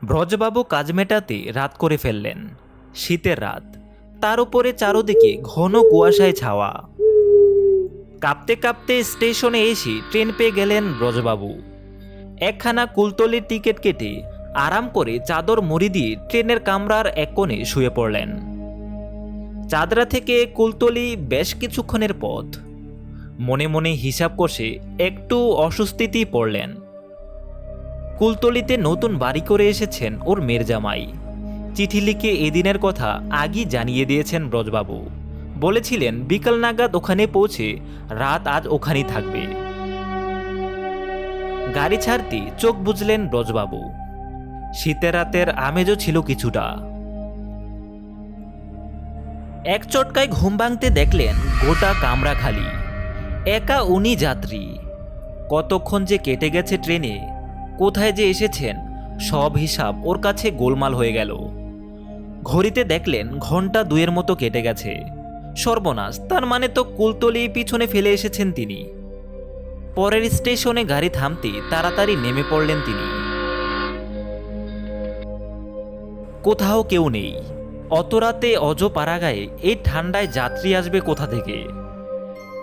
ব্রজবাবু কাজ মেটাতে রাত করে ফেললেন। শীতের রাত, তার উপরে চারদিকে ঘন কুয়াশায় ছাওয়া। কাঁপতে কাঁপতে স্টেশনে এসে ট্রেন পেয়ে গেলেন ব্রজবাবু। একখানা কুলতলির টিকিট কেটে আরাম করে চাদর মুড়ি দিয়ে ট্রেনের কামরার এক কোণে শুয়ে পড়লেন। চাদরা থেকে কুলতলি বেশ কিছুক্ষণের পথ। মনে মনে হিসাব কষে একটু অস্বস্তিতেই পড়লেন। কুলতলিতে নতুন বাড়ি করে এসেছেন ওর মেয়ের জামাই। চিঠি লিখে এদিনের কথা আগেই জানিয়ে দিয়েছেন ব্রজবাবু। বলেছিলেন বিকাল নাগাদ ওখানে পৌঁছে রাত আজ ওখানেই থাকবে। গাড়ি ছাড়তে চোখ বুঝলেন ব্রজবাবু। শীতের রাতের আমেজও ছিল কিছুটা। এক চটকায় ঘুম ভাঙতে দেখলেন গোটা কামরা খালি। একা উনি যাত্রী। কতক্ষণ যে কেটে গেছে ট্রেনে, কোথায় যে এসেছেন, সব হিসাব ওর কাছে গোলমাল হয়ে গেল। ঘড়িতে দেখলেন ঘন্টা দুয়ের মতো কেটে গেছে। সর্বনাশ, তার মানে তো কুলতলি পিছনে ফেলে এসেছেন তিনি। পরের স্টেশনে গাড়ি থামতে তাড়াতাড়ি নেমে পড়লেন তিনি। কোথাও কেউ নেই। অত রাতে অজপাড়াগায়ে এই ঠান্ডায় যাত্রী আসবে কোথা থেকে?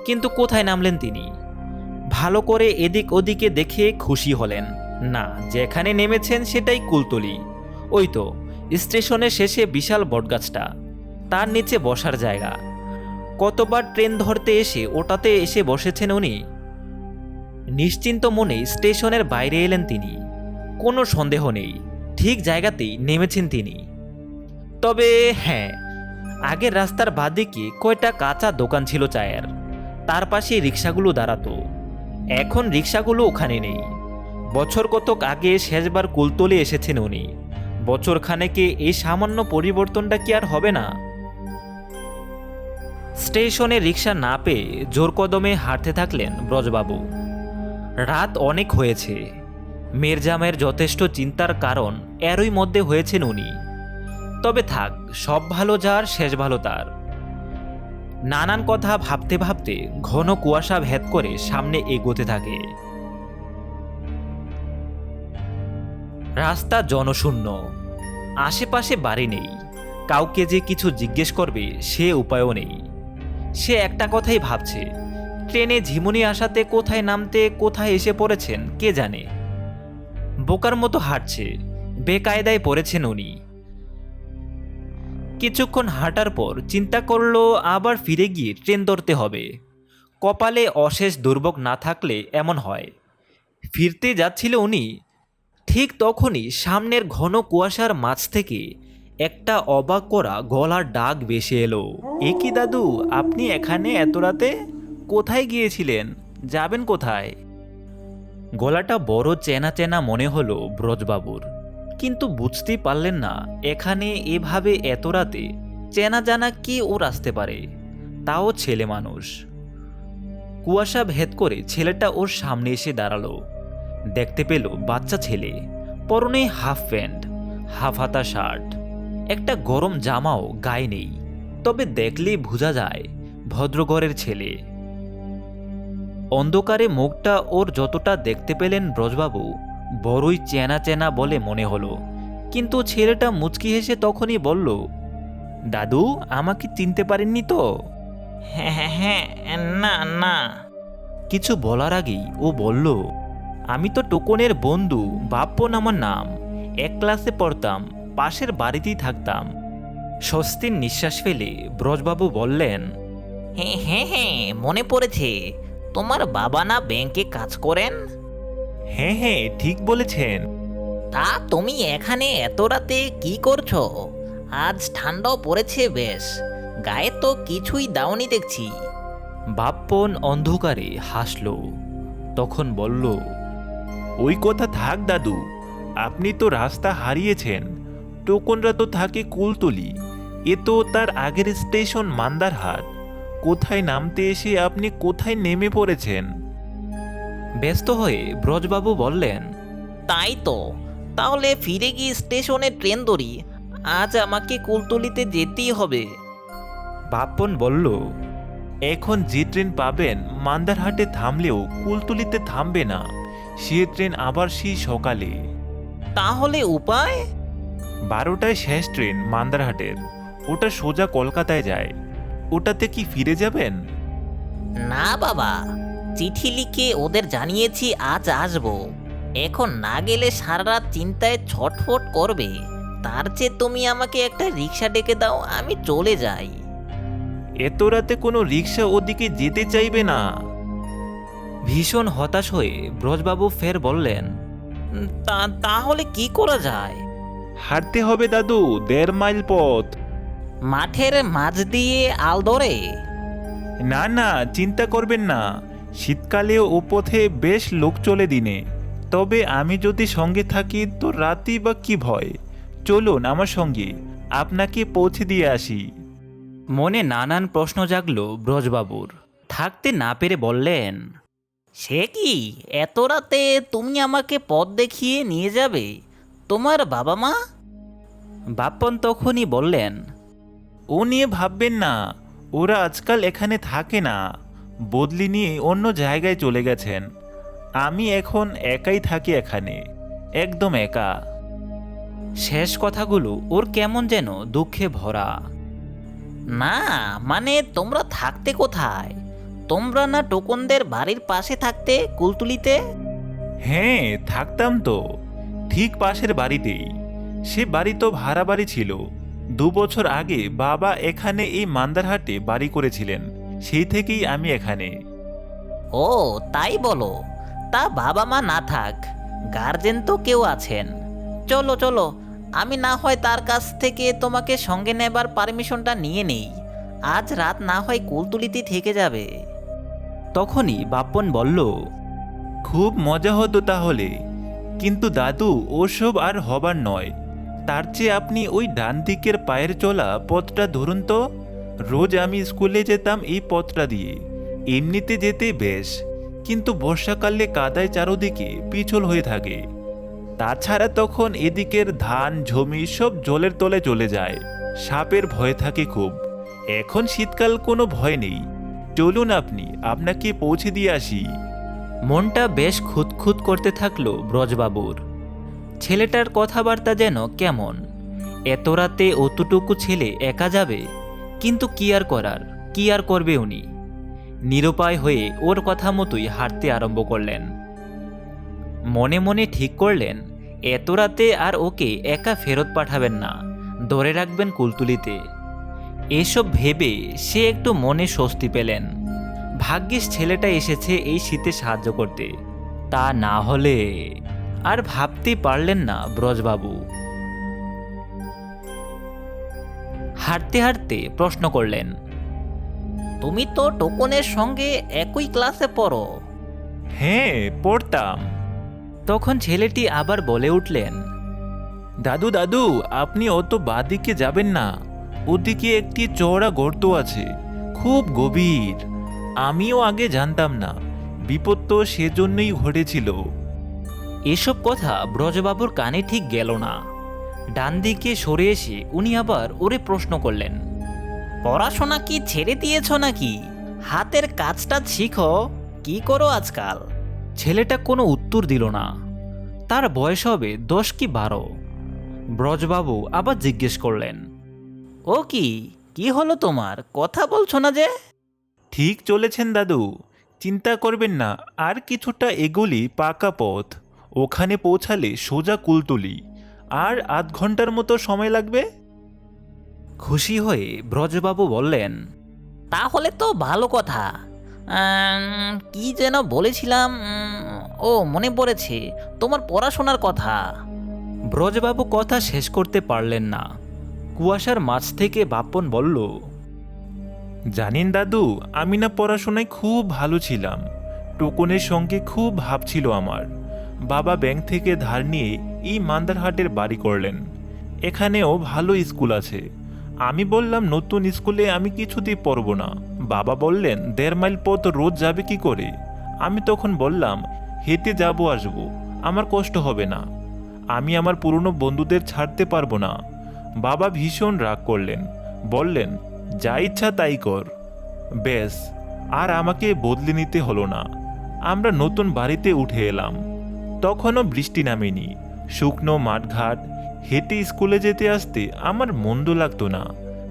কিন্তু কোথায় নামলেন তিনি? ভালো করে এদিক ওদিকে দেখে খুশি হলেন। না, যেখানে নেমেছেন সেটাই কুলতলি। ওই তো স্টেশনের শেষে বিশাল বটগাছটা, তার নিচে বসার জায়গা। কতবার ট্রেন ধরতে এসে ওটাতে এসে বসেছেন উনি। নিশ্চিন্ত মনে স্টেশনের বাইরে এলেন তিনি। কোনো সন্দেহ নেই, ঠিক জায়গাতেই নেমেছেন তিনি। তবে হ্যাঁ, আগের রাস্তার বাঁদিকে কয়টা কাঁচা দোকান ছিল চায়ের, তার পাশে রিক্সাগুলো দাঁড়াতো। এখন রিক্সাগুলো ওখানে নেই। বছর কতক আগে শেষবার কুলতলি এসেছেন উনি। বছর খানেকে এই সামান্য পরিবর্তনটা কি আর হবে না? স্টেশনে রিক্সা না পেয়ে জোর কদমে হাঁটতে থাকলেন ব্রজবাবু। রাত অনেক হয়েছে। মেয়ের জামাইয়ের যথেষ্ট চিন্তার কারণ এরই মধ্যে হয়েছেন উনি। তবে থাক, সব ভালো যার শেষ ভালো তার। নানান কথা ভাবতে ভাবতে ঘন কুয়াশা ভেদ করে সামনে এগোতে থাকে। রাস্তা জনশূন্য। আশেপাশে বাড়ি নেই। কাউকে যে কিছু জিজ্ঞেস করবে সে উপায়ও নেই। সে একটা কথাই ভাবছে, ট্রেনে ঝিমুনি আসাতে কোথায় নামতে কোথায় এসে পড়েছেন কে জানে। বোকার মতো হাঁটছে। বেকায়দায় পড়েছেন উনি। কিছুক্ষণ হাঁটার পর চিন্তা করলো আবার ফিরে গিয়ে ট্রেন ধরতে হবে। কপালে অশেষ দুর্ভোগ না থাকলে এমন হয়। ফিরতে যাচ্ছিল উনি, ঠিক তখনই সামনের ঘন কুয়াশার মাঝ থেকে একটা অবাক করা গলার ডাক ভেসে এলো। এ কি দাদু, আপনি এখানে এত রাতে? কোথায় গিয়েছিলেন? যাবেন কোথায়? গলাটা বড় চেনা চেনা মনে হলো ব্রজবাবুর, কিন্তু বুঝতেই পারলেন না এখানে এভাবে এত রাতে চেনা জানা কি ওর আসতে পারে, তাও ছেলে মানুষ। কুয়াশা ভেদ করে ছেলেটা ওর সামনে এসে দাঁড়ালো। দেখতে পেল বাচ্চা ছেলে, পরনে হাফ প্যান্ট, হাফ হাতা শার্ট, একটা গরম জামাও গায়ে নেই। তবে দেখলেই বোঝা যায় ভদ্রঘরের ছেলে। অন্ধকারে মুখটা ওর যতটা দেখতে পেলেন ব্রজবাবু, বড়ই চেনা চেনা বলে মনে হলো। কিন্তু ছেলেটা মুচকি হেসে তখনই বলল, দাদু, আমাকে চিনতে পারেননি তো? হ্যাঁ হ্যাঁ হ্যাঁ, না না। কিছু বলার আগেই ও বলল, আমি তো টোকনের বন্ধু, বাপ্পন আমার নাম। এক ক্লাসে পড়তাম, পাশের বাড়িতেই থাকতাম। স্বস্তির নিঃশ্বাস ফেলে ব্রজবাবু বললেন, হ্যাঁ হ্যাঁ হ্যাঁ, মনে পড়েছে। তোমার বাবা না ব্যাংকে কাজ করেন? হ্যাঁ হ্যাঁ, ঠিক বলেছেন। তা তুমি এখানে এত রাতে কি করছো? আজ ঠান্ডাও পড়েছে বেশ, গায়ে তো কিছুই দাওনি দেখছি। বাপ্পন অন্ধকারে হাসল। তখন বলল, ওই কথা থাক দাদু, আপনি তো রাস্তা হারিয়েছেন। টোকনরা তো থাকে কুলতলি, এ তো তার আগের স্টেশন মান্দারহাট। কোথায় নামতে এসে আপনি কোথায় নেমে পড়েছেন? ব্যস্ত হয়ে ব্রজবাবু বললেন, তাই তো, তাহলে ফিরে গিয়ে স্টেশনে ট্রেন ধরি। আজ আমাকে কুলতলিতে যেতেই হবে। বাপ্পন বলল, এখন যে ট্রেন পাবেন মান্দারহাটে থামলেও কুলতলিতে থামবে না। সে ট্রেন আবার সেই সকালে। তাহলে উপায়? 12টায় শেষ ট্রেন মান্দারহাটের, ওটা সোজা কলকাতায় যায়। ওটাতে কি ফিরে যাবেন? না বাবা, চিঠি লিখে ওদের জানিয়েছি আজ আসবো। এখন না গেলে সারা রাত চিন্তায় ছটফট করবে। তার চেয়ে তুমি আমাকে একটা রিক্সা ডেকে দাও, আমি চলে যাই। এত রাতে কোনো রিক্সা ওদিকে যেতে চাইবে না। ভীষণ হতাশ হয়ে ব্রজবাবু ফের বললেন, তাহলে কি করা যায়? হাঁটতে হবে দাদু, 1.5 মাইল পথ। মাঠের মাঝ দিয়ে আলদরে? না না, চিন্তা করবেন না, শীতকালেও ও পথে বেশ লোক চলে দিনে। তবে আমি যদি সঙ্গে থাকি তো রাতেই বা কি ভয়। চলুন আমার সঙ্গে, আপনাকে পৌঁছে দিয়ে আসি। মনে নানান প্রশ্ন জাগলো ব্রজবাবুর। থাকতে না পেরে বললেন, সে কি, এত রাতে তুমি আমাকে পথ দেখিয়ে নিয়ে যাবে? তোমার বাবা মা? বাপ্পন তখনই বললেন, ও নিয়ে ভাববেন না, ওরা আজকাল এখানে থাকে না, বদলি নিয়ে অন্য জায়গায় চলে গেছেন। আমি এখন একাই থাকি এখানে, একদম একা। শেষ কথাগুলো ওর কেমন যেন দুঃখে ভরা। না মানে তোমরা থাকতে কোথায়? তোমরা না টোকনদের বাড়ির পাশে থাকতে, কুলতুলিতে? হ্যাঁ থাকতাম তো, ঠিক পাশের বাড়িতেই। সে বাড়ি তো ভাড়া বাড়ি ছিল। 2 বছর আগে বাবা এখানে এই মান্দারহাটে বাড়ি করেছিলেন, সেই থেকেই আমি এখানে। ও তাই বলো। তা বাবা মা না থাক, গার্জেন তো কেউ আছেন। চলো চলো, আমি না হয় তার কাছ থেকে তোমাকে সঙ্গে নেবার পারমিশনটা নিয়ে নেই। আজ রাত না হয় কুলতুলিতে থেকে যাবে। তখনই বাপ্পন বলল, খুব মজা হতো তাহলে, কিন্তু দাদু ওসব আর হবার নয়। তার চেয়ে আপনি ওই ডান দিকের পায়ের চলা পথটা ধরুন তো। রোজ আমি স্কুলে যেতাম এই পথটা দিয়ে। এমনিতে যেতে বেশ, কিন্তু বর্ষাকালে কাদায় চারদিকে পিছল হয়ে থাকে। তাছাড়া তখন এদিকের ধান জমি সব জলের তলে চলে যায়, সাপের ভয় থাকে খুব। এখন শীতকাল কোনো ভয় নেই। চলুন আপনি, আপনাকে পৌঁছে দিয়ে আসি। মনটা বেশ খুঁতখুত করতে থাকলো ব্রজবাবুর। ছেলেটার কথাবার্তা যেন কেমন। এত রাতে অতটুকু ছেলে একা যাবে, কিন্তু কি আর করার, কি আর করবে উনি। নিরুপায় হয়ে ওর কথা মতোই হাঁটতে আরম্ভ করলেন। মনে মনে ঠিক করলেন এত রাতে আর ওকে একা ফেরত পাঠাবেন না, ধরে রাখবেন কুলতুলিতে। এসব ভেবে সে একটু মনে স্বস্তি পেলেন। ভাগ্যিস ছেলেটা এসেছে এই শীতে সাহায্য করতে, তা না হলে। আর ভাবতে পারলেন না ব্রজবাবু। হাঁটতে হাঁটতে প্রশ্ন করলেন, তুমি তো টোকনের সঙ্গে একই ক্লাসে পড়ো? হ্যাঁ পড়তাম। তখন ছেলেটি আবার বলে উঠলেন, দাদু দাদু, আপনি অত বাদিকে যাবেন না। ওদিকে একটি চওড়া গর্ত আছে, খুব গভীর। আমিও আগে জানতাম না, বিপদ তো সেজন্যই ঘটেছিল। এসব কথা ব্রজবাবুর কানে ঠিক গেল না। ডান দিকে সরে এসে উনি আবার ওরে প্রশ্ন করলেন, পড়াশোনা কি ছেড়ে দিয়েছ নাকি? হাতের কাজটা শিখো। কি করো আজকাল? ছেলেটা কোনো উত্তর দিল না। তার বয়স হবে 10 কি 12। ব্রজবাবু আবার জিজ্ঞেস করলেন, ও কি, কি হলো তোমার? কথা বলছো না যে? ঠিক চলেছেন দাদু, চিন্তা করবেন না। আর কিছুটা এগোলি পাকা পথ, ওখানে পৌঁছালে সোজা কুলতলি। আর আধ ঘন্টার মতো সময় লাগবে। খুশি হয়ে ব্রজবাবু বললেন, তাহলে তো ভালো কথা। কি যেন বলেছিলাম, ও মনে পড়েছে, তোমার পড়াশোনার কথা। ব্রজবাবু কথা শেষ করতে পারলেন না। কুয়াশার মাঝ থেকে বাপ্পন বলল, জানেন দাদু, আমি না পড়াশোনায় খুব ভালো ছিলাম। টোকনের সঙ্গে খুব ভাব ছিল আমার। বাবা ব্যাংক থেকে ধার নিয়ে এই মান্দারহাটের বাড়ি করলেন। এখানেও ভালো স্কুল আছে। আমি বললাম নতুন স্কুলে আমি কিছুতেই পড়ব না। বাবা বললেন 1.5 মাইল পথ রোজ যাবে কি করে। আমি তখন বললাম হেঁটে যাবো আসবো, আমার কষ্ট হবে না। আমি আমার পুরনো বন্ধুদের ছাড়তে পারবো না। বাবা ভীষণ রাগ করলেন, বললেন যা ইচ্ছা তাই কর। ব্যাস, আর আমাকে বদলে নিতে হলো না। আমরা নতুন বাড়িতে উঠে এলাম। তখনও বৃষ্টি নামেনি, শুকনো মাঠঘাট, হেঁটে স্কুলে যেতে আসতে আমার মন্দ লাগতো না।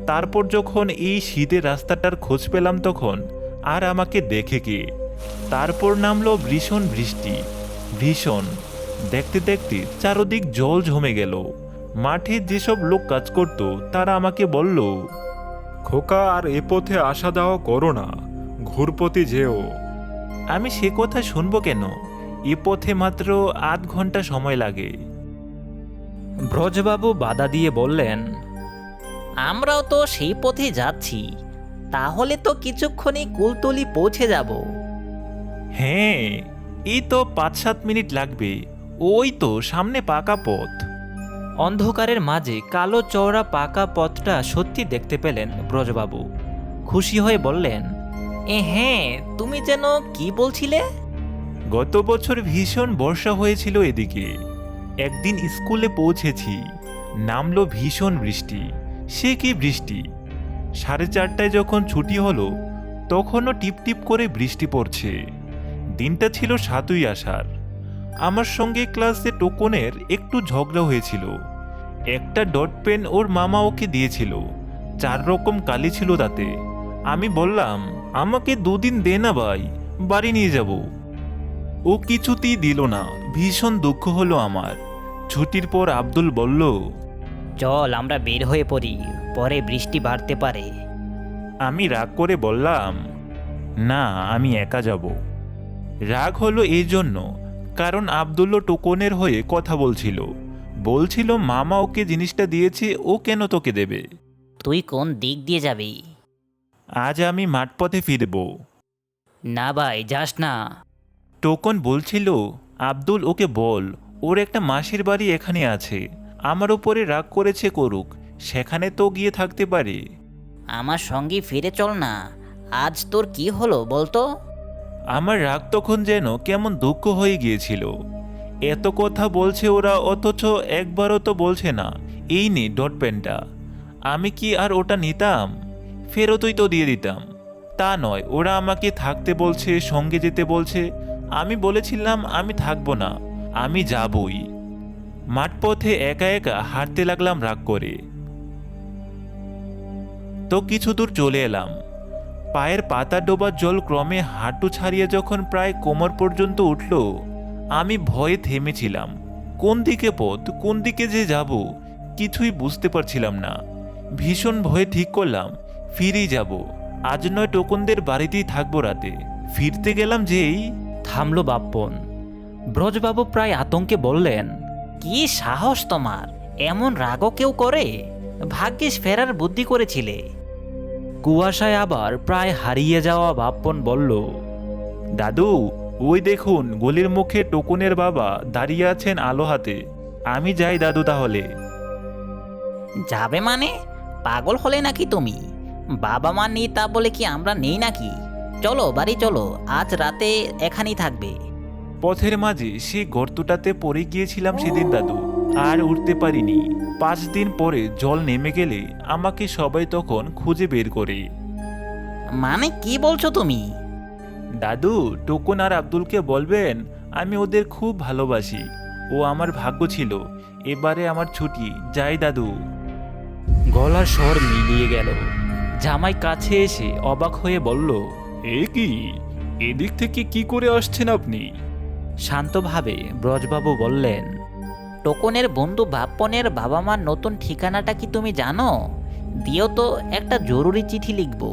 তারপর যখন এই শীতের রাস্তাটার খোঁজ পেলাম তখন আর আমাকে দেখে কে। তারপর নামলো ভীষণ বৃষ্টি, ভীষণ। দেখতে দেখতে চারদিক জল জমে গেল। মাঠে যেসব লোক কাজ করত তারা আমাকে বলল, খোকা, আর এ পথে আসা যাওয়া করো না, ঘুরপথে যেও। আমি সে কথা শুনবো কেন? এ পথে মাত্র ৮ ঘন্টা সময় লাগে। ব্রজবাবু বাধা দিয়ে বললেন, আমরাও তো সেই পথে যাচ্ছি, তাহলে তো কিছুক্ষণই কুলতলি পৌঁছে যাব। হ্যাঁ, এই তো ৫-৭ মিনিট লাগবে। ওই তো সামনে পাকা পথ। অন্ধকারের মাঝে কালো চওড়া পাকা পথটা সত্যি দেখতে পেলেন ব্রজবাবু। খুশি হয়ে বললেন, হ্যাঁ, তুমি যেন কি বলছিলে? গত বছর ভীষণ বর্ষা হয়েছিল এদিকে। একদিন স্কুলে পৌঁছেছি, নামলো ভীষণ বৃষ্টি। সে কি বৃষ্টি! 4:30টায় যখন ছুটি হলো তখনও টিপটিপ করে বৃষ্টি পড়ছে। দিনটা ছিল 7ই আষাঢ়। আমার সঙ্গে ক্লাসে টোকনের একটু ঝগড়া হয়েছিল। একটা ডট পেন ওর মামা ওকে দিয়েছিল, 4 রকম কালি ছিল তাতে। আমি বললাম, আমাকে 2 দিন দে না ভাই, বাড়ি নিয়ে যাব। ও কিছুতেই দিল না। ভীষণ দুঃখ হলো আমার। ছুটির পর আব্দুল বলল, চল আমরা বের হয়ে পড়ি, পরে বৃষ্টি বাড়তে পারে। আমি রাগ করে বললাম, না, আমি একা যাব। রাগ হলো এই জন্য কারণ আব্দুল্লো টোকনের হয়ে কথা বলছিল মামা ওকে জিনিসটা দিয়েছে, ও কেন তোকে দেবে। তুই কোন দিক দিয়ে যাবি? আজ আমি মাঠপথে ফিরব। না ভাই, যাস না। টোকন বলছিল, আব্দুল ওকে বল, ওর একটা মাসির বাড়ি এখানে আছে, আমার উপরে রাগ করেছে করুক, সেখানে তো গিয়ে থাকতে পারে। আমার সঙ্গে ফিরে চল না। আজ তোর কি হলো বলতো? আমার রাগ তখন যেন কেমন দুঃখ হয়ে গিয়েছিল। এত কথা বলছে ওরা, অথচ একবারও তো বলছে না এই নে ডট পেনটা। আমি কি আর ওটা নিতাম? ফেরতই তো দিয়ে দিতাম। তা নয়, ওরা আমাকে থাকতে বলছে, সঙ্গে যেতে বলছে। আমি বলেছিলাম আমি থাকবো না, আমি যাবই। মাঠপথে একা একা হাঁটতে লাগলাম রাগ করে। তো কিছু দূর চলে এলাম। পায়ের পাতা ডোবা জল ক্রমে হাঁটু ছাড়িয়ে যখন প্রায় কোমর পর্যন্ত উঠল, আমি ভয়ে থেমেছিলাম। কোন দিকে পথ, কোন দিকে যে যাব কিছুই বুঝতে পারছিলাম না। ভীষণ ভয়ে ঠিক করলাম ফিরেই যাব। আজ নয় টোকনদের বাড়িতেই থাকবো রাতে। ফিরতে গেলাম যেই থামল বাপ্পন। ব্রজবাবু প্রায় আতঙ্কে বললেন, কি সাহস তোমার! এমন রাগও কেউ করে? ভাগ্যিস ফেরার বুদ্ধি করেছিলে। কুয়াশায় আবার প্রায় হারিয়ে যাওয়া বাপ্পন বলল, দাদু, ওই দেখুন গলির মুখে টোকনের বাবা দাঁড়িয়ে আছেন আলো হাতে। আমি যাই দাদু তাহলে। যাবে মানে? পাগল হলে নাকি তুমি? বাবা মা নেই তা বলে কি আমরা নেই নাকি? চলো বাড়ি চলো, আজ রাতে এখানেই থাকবে। পথের মাঝে সেই গর্তটাতে পড়ে গিয়েছিলাম সেদিন দাদু, আর উঠতে পারিনি। 5 দিন পরে জল নেমে গেলে আমাকে সবাই তখন খুঁজে বের করে। মানে কি বলছো তুমি? দাদু, টোকন আর আব্দুলকে বলবেন আমি ওদের খুব ভালোবাসি। ও আমার ভাগ্য ছিল। এবারে আমার ছুটি, যাই দাদু। গলার স্বর মিলিয়ে গেল। জামাই কাছে এসে অবাক হয়ে বলল, এ কি, এদিক থেকে কি করে আসছেন আপনি? শান্তভাবে ব্রজবাবু বললেন, টোকনের বন্ধু বাপ্পনের বাবা মার নতুন ঠিকানাটা কি তুমি জানো? দিও তো, একটা জরুরি চিঠি লিখবো।